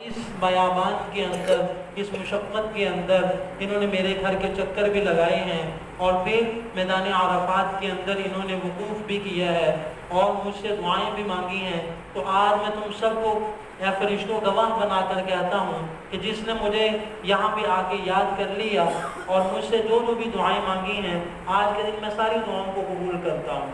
اس بیابان کے اندر، اس مشقت کے اندر انہوں نے میرے گھر کے چکر بھی لگائے ہیں، اور پھر میدان عرفات کے اندر انہوں نے وقوف بھی کیا ہے اور مجھ سے دعائیں بھی مانگی ہیں۔ تو آج میں تم سب کو اے فرشتوں گواہ بنا کر کہتا ہوں کہ جس نے مجھے یہاں پہ آ کے یاد کر لیا اور مجھ سے جو بھی دعائیں مانگی ہیں، آج کے دن میں ساری دعاؤں کو قبول کرتا ہوں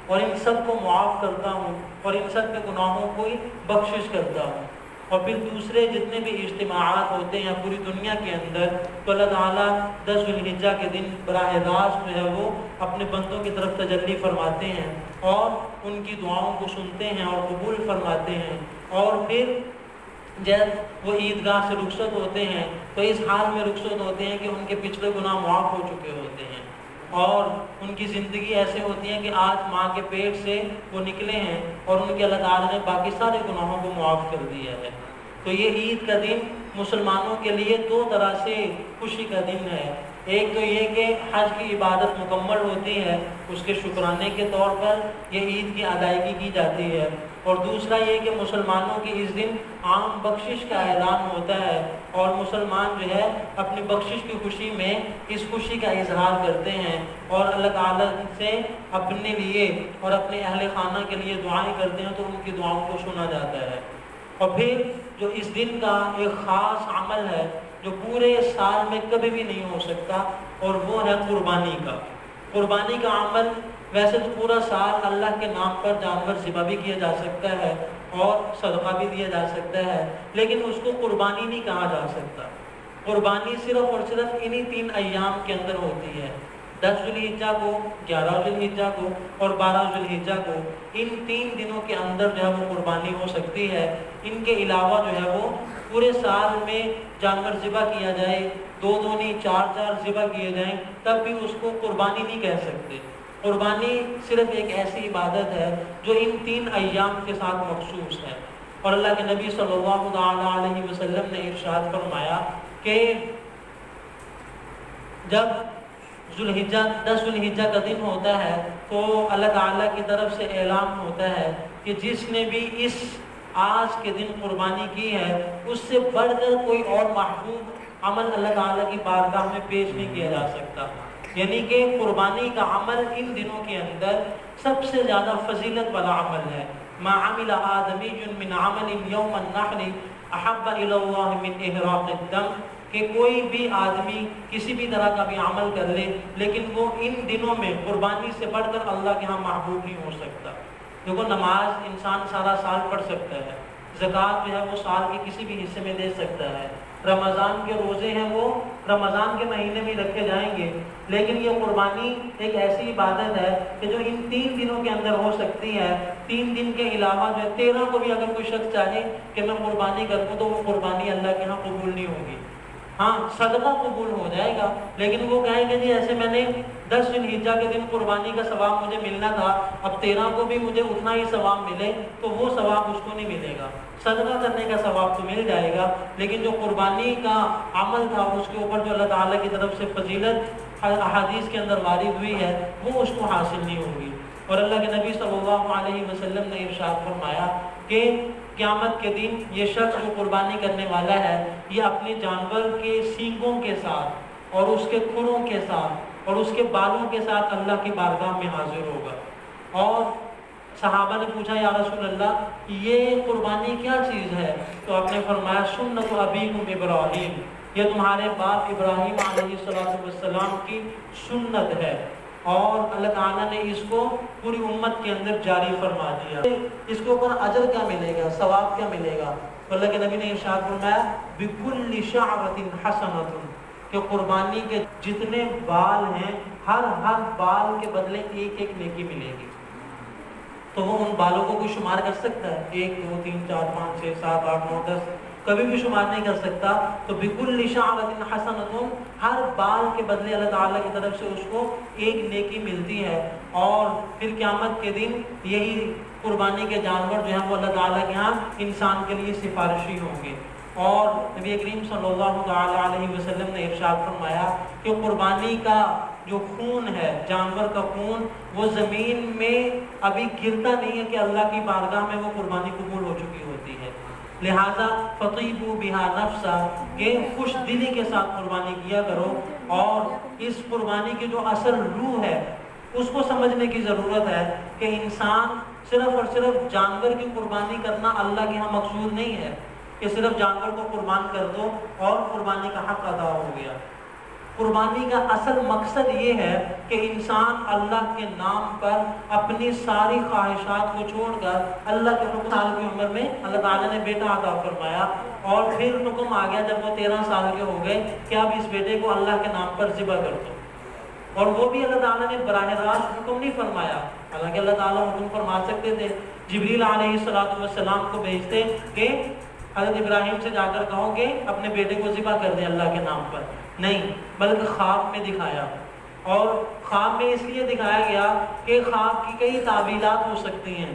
اور ان سب کو معاف کرتا ہوں اور ان سب کے گناہوں کو بخشش کرتا ہوں۔ اور پھر دوسرے جتنے بھی اجتماعات ہوتے ہیں پوری دنیا کے اندر، تو اللہ تعالیٰ 10 ذو الحجہ کے دن براہ راست جو ہے وہ اپنے بندوں کی طرف تجلی فرماتے ہیں اور ان کی دعاؤں کو سنتے ہیں اور قبول فرماتے ہیں، اور پھر جب وہ عیدگاہ سے رخصت ہوتے ہیں تو اس حال میں رخصت ہوتے ہیں کہ ان کے پچھلے گناہ معاف ہو چکے ہوتے ہیں اور ان کی زندگی ایسے ہوتی ہے کہ آج ماں کے پیٹ سے وہ نکلے ہیں اور ان کے اللہ تعالیٰ نے باقی سارے گناہوں کو معاف کر دیا ہے۔ تو یہ عید کا دن مسلمانوں کے لیے دو طرح سے خوشی کا دن ہے۔ ایک تو یہ کہ حج کی عبادت مکمل ہوتی ہے، اس کے شکرانے کے طور پر یہ عید کی ادائیگی کی جاتی ہے، اور دوسرا یہ کہ مسلمانوں کی اس دن عام بخشش کا اعلان ہوتا ہے اور مسلمان جو ہے اپنی بخشش کی خوشی میں اس خوشی کا اظہار کرتے ہیں اور اللہ تعالیٰ سے اپنے لیے اور اپنے اہل خانہ کے لیے دعائیں کرتے ہیں تو ان کی دعاؤں کو سنا جاتا ہے۔ اور پھر جو اس دن کا ایک خاص عمل ہے جو پورے سال میں کبھی بھی نہیں ہو سکتا، اور وہ ہے قربانی کا۔ قربانی کا عمل ویسے تو پورا سال اللہ کے نام پر جانور ذبح بھی کیا جا سکتا ہے اور صدقہ بھی دیا جا سکتا ہے، لیکن اس کو قربانی نہیں کہا جا سکتا۔ قربانی صرف اور صرف انہی 3 ایام کے اندر ہوتی ہے، 10 ذو الحجہ کو، 11 ذو الحجہ کو اور 12 ذو الحجہ کو۔ ان 3 دنوں کے اندر جو ہے وہ قربانی ہو سکتی ہے۔ ان کے علاوہ جو ہے وہ پورے سال میں جانور ذبح کیا جائے، 2 نہیں 4 ذبح کیے جائیں، تب بھی اس کو قربانی نہیں کہہ سکتے۔ قربانی صرف ایک ایسی عبادت ہے جو ان 3 ایام کے ساتھ مخصوص ہے، اور اللہ کے نبی صلی اللہ علیہ وسلم نے ارشاد فرمایا کہ جب 10 ذو الحجہ کا دن ہوتا ہے تو اللہ تعالیٰ کی طرف سے اعلان ہوتا ہے کہ جس نے بھی اس آج کے دن قربانی کی ہے اس سے بڑھ کر کوئی اور محبوب عمل اللہ تعالیٰ کی بارگاہ میں پیش نہیں کیا جا سکتا۔ یعنی کہ قربانی کا عمل ان دنوں کے اندر سب سے زیادہ فضیلت والا عمل ہے۔ ما عمل آدمی من عمل یوم النحر احب الی اللہ من احراق الدم، کہ کوئی بھی آدمی کسی بھی طرح کا بھی عمل کر لے لیکن وہ ان دنوں میں قربانی سے بڑھ کر اللہ کے ہاں محبوب نہیں ہو سکتا۔ دیکھو نماز انسان سارا سال پڑھ سکتا ہے، زکوٰۃ جو ہے وہ سال کے کسی بھی حصے میں دے سکتا ہے، رمضان کے روزے ہیں وہ رمضان کے مہینے میں رکھے جائیں گے، لیکن یہ قربانی ایک ایسی عبادت ہے کہ جو ان 3 دنوں کے اندر ہو سکتی ہے۔ 3 دن کے علاوہ جو ہے 13 کو بھی اگر کوئی شخص چاہے کہ میں قربانی کروں تو وہ قربانی اللہ کے ہاں قبول نہیں ہوگی۔ ہاں صدقہ قبول ہو جائے گا، لیکن وہ کہیں گے جی ایسے میں نے 10 ذو الحجہ کے دن قربانی کا ثواب مجھے ملنا تھا، اب 13 کو بھی مجھے اتنا ہی ثواب ملے، تو وہ ثواب اس کو نہیں ملے گا۔ صدقہ کرنے کا ثواب تو مل جائے گا، لیکن جو قربانی کا عمل تھا اس کے اوپر جو اللہ تعالیٰ کی طرف سے فضیلت احادیث کے اندر وارد ہوئی ہے وہ اس کو حاصل نہیں ہوگی۔ اور اللہ کے نبی صلی اللہ علیہ وسلم نے ارشاد فرمایا کہ قیامت کے دن یہ شخص جو قربانی کرنے والا ہے یہ اپنے جانور کے سینگوں کے ساتھ اور اس کے کھروں کے ساتھ اور اس کے بالوں کے ساتھ اللہ کی بارگاہ میں حاضر ہوگا۔ اور صحابہ نے پوچھا یا رسول اللہ یہ قربانی کیا چیز ہے؟ تو آپ نے فرمایا سنت ابیکم ابراہیم، یہ تمہارے باپ ابراہیم علیہ السلام کی سنت ہے، اور اللہ تعالیٰ نے اس کو پوری امت کے اندر جاری فرما دیا۔ اس کے اوپر اجر کیا ملے گا، ثواب کیا ملے گا؟ تو اللہ کے نبی نے ارشاد فرمایا بِكُلِّ شَعْرَةٍ حَسَنَةٌ، کہ قربانی کے جتنے بال ہیں ہر بال کے بدلے ایک نیکی ملے گی۔ تو وہ ان بالوں کو کوئی شمار کر سکتا ہے؟ 1 2 3 4 5 6 7 8 9 10 کبھی بھی شمار نہیں کر سکتا۔ تو بِكُلِّ شَعْرَةٍ حَسَنَةٌ، ہر بال کے بدلے اللہ تعالیٰ کی طرف سے اس کو ایک نیکی ملتی ہے۔ اور پھر قیامت کے دن یہی قربانی کے جانور جو ہیں وہ اللہ تعالیٰ کے ہاں انسان کے لیے سفارشی ہوں گے۔ اور نبی کریم صلی اللہ علیہ وسلم نے ارشاد فرمایا کہ قربانی کا جو خون ہے، جانور کا خون، وہ زمین میں ابھی گرتا نہیں ہے کہ اللہ کی بارگاہ میں وہ قربانی قبول ہو چکی ہوتی ہے۔ لہذا فطیبوا بہا نفسا، کہ خوش دلی کے ساتھ قربانی کیا کرو، اور اس قربانی کی جو اصل روح ہے اس کو سمجھنے کی ضرورت ہے کہ انسان صرف اور صرف جانور کی قربانی کرنا اللہ کے ہاں مقصود نہیں ہے کہ صرف جانور کو قربان کر دو اور قربانی کا حق ادا ہو گیا۔ قربانی کا اصل مقصد یہ ہے کہ انسان اللہ کے نام پر اپنی ساری خواہشات کو چھوڑ کر اللہ کے حکم، سال کی عمر میں اللہ تعالیٰ نے بیٹا عطا فرمایا، اور پھر حکم آ گیا جب وہ 13 سال کے ہو گئے کہ اب اس بیٹے کو اللہ کے نام پر ذبح کر دو، اور وہ بھی اللہ تعالیٰ نے براہ راست حکم نہیں فرمایا، حالانکہ اللہ تعالیٰ حکم فرما سکتے تھے، جبریل علیہ السلام کو بھیجتے کہ حضرت ابراہیم سے جا کر کہو کہ اپنے بیٹے کو ذبح کر دیں اللہ کے نام پر، نہیں، بلکہ خواب میں دکھایا، اور خواب میں اس لیے دکھایا گیا کہ خواب کی کئی تعبیرات ہو سکتی ہیں،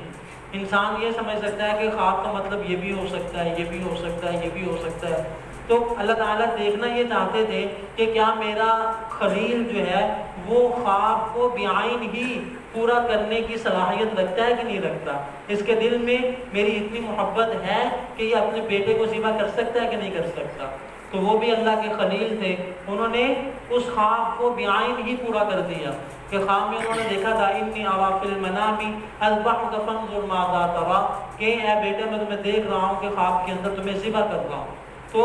انسان یہ سمجھ سکتا ہے کہ خواب کا مطلب یہ بھی ہو سکتا ہے، یہ بھی ہو سکتا ہے، یہ بھی ہو سکتا ہے، تو اللہ تعالیٰ دیکھنا یہ چاہتے تھے کہ کیا میرا خلیل جو ہے وہ خواب کو بعین ہی پورا کرنے کی صلاحیت رکھتا ہے کہ نہیں رکھتا، اس کے دل میں میری اتنی محبت ہے کہ یہ اپنے بیٹے کو ذبح کر سکتا ہے کہ نہیں کر سکتا۔ تو وہ بھی اللہ کے خلیل تھے، انہوں نے اس خواب کو بعین ہی پورا کر دیا کہ خواب میں انہوں نے دیکھا تھا انی ارا فی المنام اذبحک فانظر ماذا تری، کہ اے بیٹے میں تمہیں دیکھ رہا ہوں کہ خواب کے اندر تمہیں ذبح کر رہا ہوں۔ تو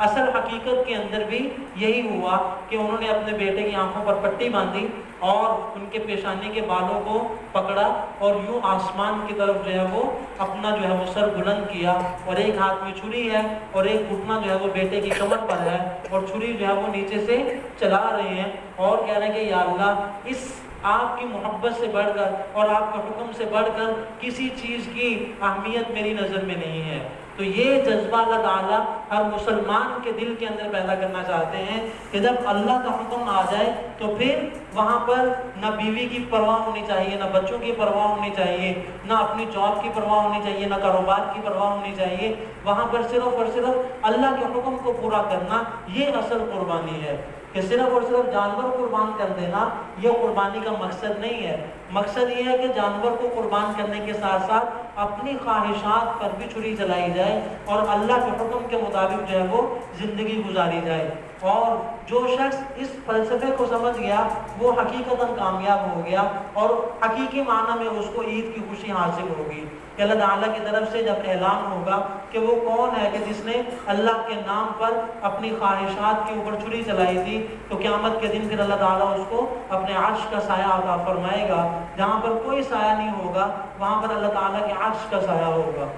اصل حقیقت کے اندر بھی یہی ہوا کہ انہوں نے اپنے بیٹے کی آنکھوں پر پٹی باندھی اور ان کے پیشانی کے بالوں کو پکڑا اور یوں آسمان کی طرف جو ہے وہ اپنا جو ہے وہ سر بلند کیا، اور ایک ہاتھ میں چھری ہے اور ایک گھٹنا جو ہے وہ بیٹے کی کمر پر ہے، اور چھری جو ہے وہ نیچے سے چلا رہے ہیں اور کہہ رہے ہیں کہ یا اللہ، اس آپ کی محبت سے بڑھ کر اور آپ کے حکم سے بڑھ کر کسی چیز کی اہمیت میری نظر میں نہیں ہے۔ تو یہ جذبہ اللہ تعالیٰ ہر مسلمان کے دل کے اندر پیدا کرنا چاہتے ہیں کہ جب اللہ کا حکم آ جائے تو پھر وہاں پر نہ بیوی کی پرواہ ہونی چاہیے، نہ بچوں کی پرواہ ہونی چاہیے، نہ اپنی جاب کی پرواہ ہونی چاہیے، نہ کاروبار کی پرواہ ہونی چاہیے، وہاں پر صرف اور صرف اللہ کے حکم کو پورا کرنا، یہ اصل قربانی ہے۔ کہ صرف اور صرف جانور قربان کر دینا یہ قربانی کا مقصد نہیں ہے، مقصد یہ ہے کہ جانور کو قربان کرنے کے ساتھ ساتھ اپنی خواہشات پر بھی چھری چلائی جائے اور اللہ کے حکم کے مطابق جو ہے وہ زندگی گزاری جائے۔ اور جو شخص اس فلسفے کو سمجھ گیا وہ حقیقتاً کامیاب ہو گیا، اور حقیقی معنی میں اس کو عید کی خوشی حاصل ہوگی کہ اللہ تعالیٰ کی طرف سے جب اعلان ہوگا کہ وہ کون ہے کہ جس نے اللہ کے نام پر اپنی خواہشات کے اوپر چھری چلائی تھی، تو قیامت کے دن پھر اللہ تعالیٰ اس کو اپنے عرش کا سایہ عطا فرمائے گا، جہاں پر کوئی سایہ نہیں ہوگا وہاں پر اللہ تعالیٰ کے عرش کا سایہ ہوگا۔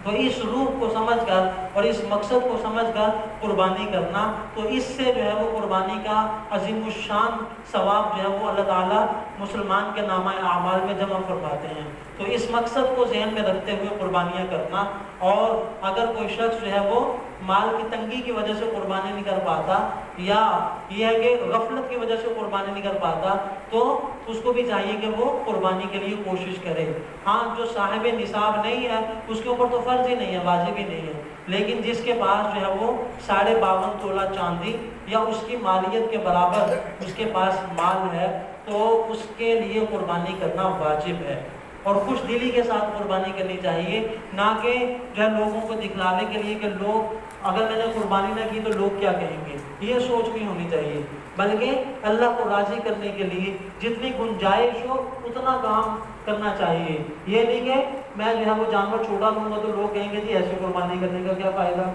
تو اس روح کو سمجھ کر اور اس مقصد کو سمجھ کر قربانی کرنا، تو اس سے جو ہے وہ قربانی کا عظیم الشان ثواب جو ہے وہ اللہ تعالیٰ مسلمان کے نامہ اعمال میں جمع فرماتے ہیں۔ تو اس مقصد کو ذہن میں رکھتے ہوئے قربانیاں کرنا، اور اگر کوئی شخص جو ہے وہ مال کی تنگی کی وجہ سے قربانی نہیں کر پاتا، یا یہ ہے کہ غفلت کی وجہ سے قربانی نہیں کر پاتا، تو اس کو بھی چاہیے کہ وہ قربانی کے لیے کوشش کرے۔ ہاں، جو صاحب نصاب نہیں ہے اس کے اوپر تو فرض ہی نہیں ہے، واجب ہی نہیں ہے، لیکن جس کے پاس جو ہے وہ 52.5 تولہ چاندی یا اس کی مالیت کے برابر اس کے پاس مال ہے، تو اس کے لیے قربانی کرنا واجب ہے، اور خوش دلی کے ساتھ قربانی کرنی چاہیے، نہ کہ جو ہے لوگوں کو دکھلانے کے لیے کہ لوگ اگر میں نے قربانی نہ کی تو لوگ کیا کہیں گے، یہ سوچ نہیں ہونی چاہیے، بلکہ اللہ کو راضی کرنے کے لیے جتنی گنجائش ہو اتنا کام کرنا چاہیے۔ یہ نہیں کہ میں جو ہے وہ جانور چھوٹا دوں گا تو لوگ کہیں گے جی ایسے قربانی کرنے کا کیا فائدہ،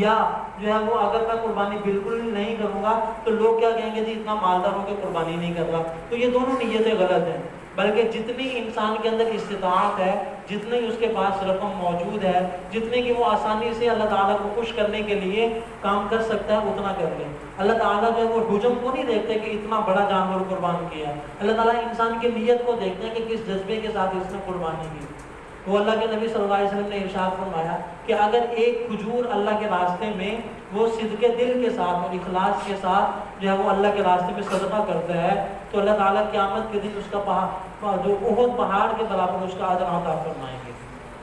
یا جو ہے وہ اگر میں قربانی بالکل نہیں کروں گا تو لوگ کیا کہیں گے جی اتنا مالدار ہو کے قربانی نہیں کر رہا۔ تو یہ دونوں نیتیں غلط ہیں، بلکہ جتنی انسان کے اندر استطاعت ہے، جتنی اس کے پاس رقم موجود ہے، جتنے کی وہ آسانی سے اللہ تعالیٰ کو خوش کرنے کے لیے کام کر سکتا ہے اتنا کر لیں۔ اللہ تعالیٰ جو ہے وہ حجم کو نہیں دیکھتے کہ اتنا بڑا جانور قربان کیا، اللہ تعالیٰ انسان کی نیت کو دیکھتے ہیں کہ کس جذبے کے ساتھ اس نے قربانی کی۔ تو اللہ کے نبی صلی اللہ علیہ وسلم نے ارشاد فرمایا کہ اگر ایک کھجور اللہ کے راستے میں وہ صدقے دل کے ساتھ اور اخلاص کے ساتھ جو ہے وہ اللہ کے راستے میں صدقہ کرتا ہے تو اللہ تعالیٰ قیامت کے دن اس کا جو احد پہاڑ کے برابر اس کا اجر عطا فرمائیں گے۔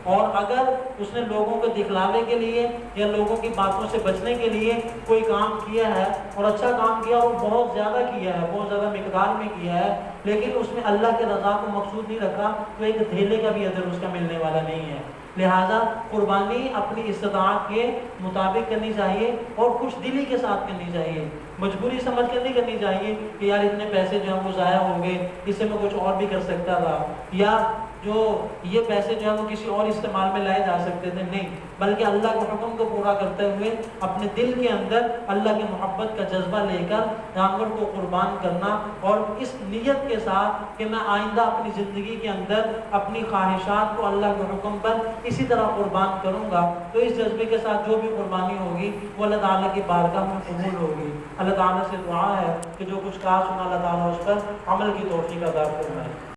اور اگر اس نے لوگوں کو دکھلانے کے لیے یا لوگوں کی باتوں سے بچنے کے لیے کوئی کام کیا ہے اور اچھا کام کیا اور بہت زیادہ کیا ہے، بہت زیادہ مقدار میں کیا ہے، لیکن اس میں اللہ کے رضا کو مقصود نہیں رکھا، تو ایک دھیلے کا بھی اجر اس کا ملنے والا نہیں ہے۔ لہٰذا قربانی اپنی استطاعت کے مطابق کرنی چاہیے اور خوش دلی کے ساتھ کرنی چاہیے، مجبوری سمجھ کر نہیں کرنی چاہیے کہ یار اتنے پیسے جو ہیں وہ ضائع ہوں گے، اس سے میں کچھ اور بھی کر سکتا تھا، یا جو یہ پیسے جو ہیں وہ کسی اور استعمال میں لائے جا سکتے تھے، نہیں، بلکہ اللہ کے حکم کو پورا کرتے ہوئے اپنے دل کے اندر اللہ کی محبت کا جذبہ لے کر جانور کو قربان کرنا، اور اس نیت کے ساتھ کہ میں آئندہ اپنی زندگی کے اندر اپنی خواہشات کو اللہ کے حکم پر اسی طرح قربان کروں گا، تو اس جذبے کے ساتھ جو بھی قربانی ہوگی وہ اللہ تعالیٰ کی بارگاہ میں قبول ہوگی۔ اللہ تعالیٰ سے دعا ہے کہ جو کچھ کہا سنا اللہ تعالیٰ اس پر عمل کی توفیق عطا فرمائے۔